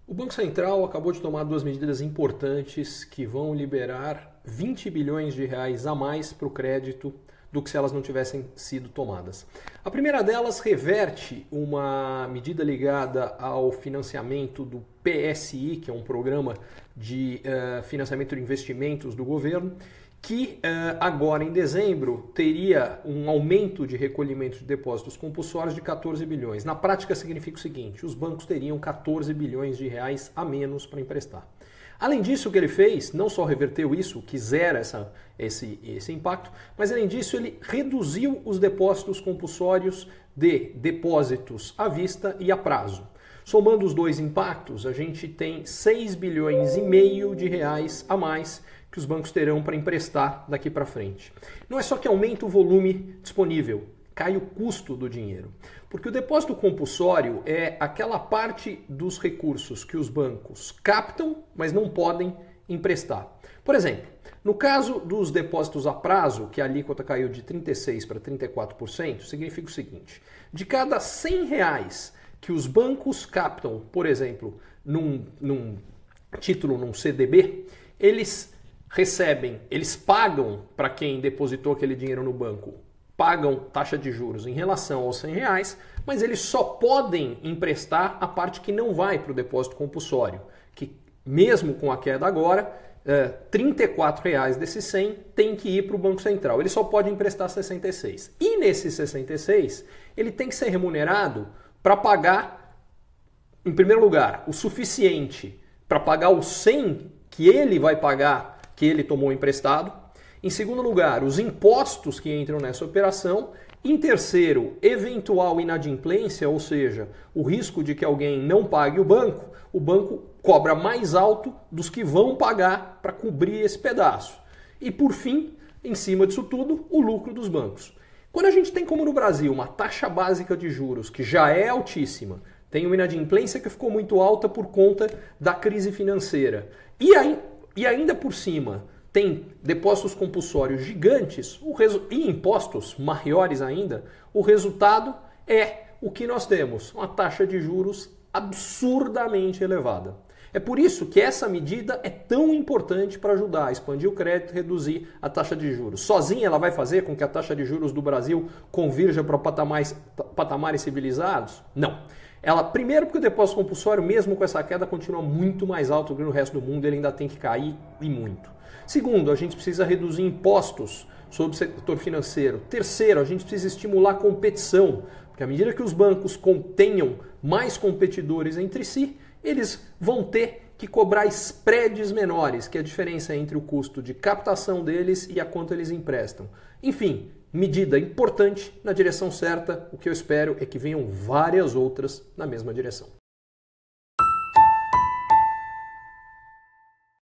O Banco Central acabou de tomar duas medidas importantes que vão liberar 20 bilhões de reais a mais para o crédito do que se elas não tivessem sido tomadas. A primeira delas reverte uma medida ligada ao financiamento do PSI, que é um programa de financiamento de investimentos do governo, que agora em dezembro teria um aumento de recolhimento de depósitos compulsórios de 14 bilhões. Na prática significa o seguinte, os bancos teriam 14 bilhões de reais a menos para emprestar. Além disso, o que ele fez, não só reverteu isso, que zera esse impacto, mas além disso ele reduziu os depósitos compulsórios de depósitos à vista e a prazo. Somando os dois impactos, a gente tem 6 bilhões e meio de reais a mais que os bancos terão para emprestar daqui para frente. Não é só que aumenta o volume disponível, cai o custo do dinheiro. Porque o depósito compulsório é aquela parte dos recursos que os bancos captam, mas não podem emprestar. Por exemplo, no caso dos depósitos a prazo, que a alíquota caiu de 36% para 34%, significa o seguinte, de cada 100 reais que os bancos captam, por exemplo, num título, num CDB, eles pagam para quem depositou aquele dinheiro no banco, pagam taxa de juros em relação aos 100 reais, mas eles só podem emprestar a parte que não vai para o depósito compulsório, que mesmo com a queda agora, R$ 34 reais desses 100 tem que ir para o Banco Central. Ele só pode emprestar 66. E nesses 66, ele tem que ser remunerado para pagar, em primeiro lugar, o suficiente para pagar os 100 que ele vai pagar, que ele tomou emprestado. Em segundo lugar, os impostos que entram nessa operação. Em terceiro, eventual inadimplência, ou seja, o risco de que alguém não pague o banco cobra mais alto dos que vão pagar para cobrir esse pedaço. E por fim, em cima disso tudo, o lucro dos bancos. Quando a gente tem, como no Brasil, uma taxa básica de juros que já é altíssima, tem uma inadimplência que ficou muito alta por conta da crise financeira, e ainda por cima tem depósitos compulsórios gigantes e impostos maiores ainda, o resultado é o que nós temos, uma taxa de juros absurdamente elevada. É por isso que essa medida é tão importante para ajudar a expandir o crédito e reduzir a taxa de juros. Sozinha ela vai fazer com que a taxa de juros do Brasil convirja para patamares civilizados? Não. Primeiro porque o depósito compulsório, mesmo com essa queda, continua muito mais alto do que no resto do mundo, ele ainda tem que cair e muito. Segundo, a gente precisa reduzir impostos sobre o setor financeiro. Terceiro, a gente precisa estimular a competição, porque à medida que os bancos tenham mais competidores entre si, eles vão ter que cobrar spreads menores, que é a diferença entre o custo de captação deles e a quanto eles emprestam. Enfim, medida importante na direção certa. O que eu espero é que venham várias outras na mesma direção.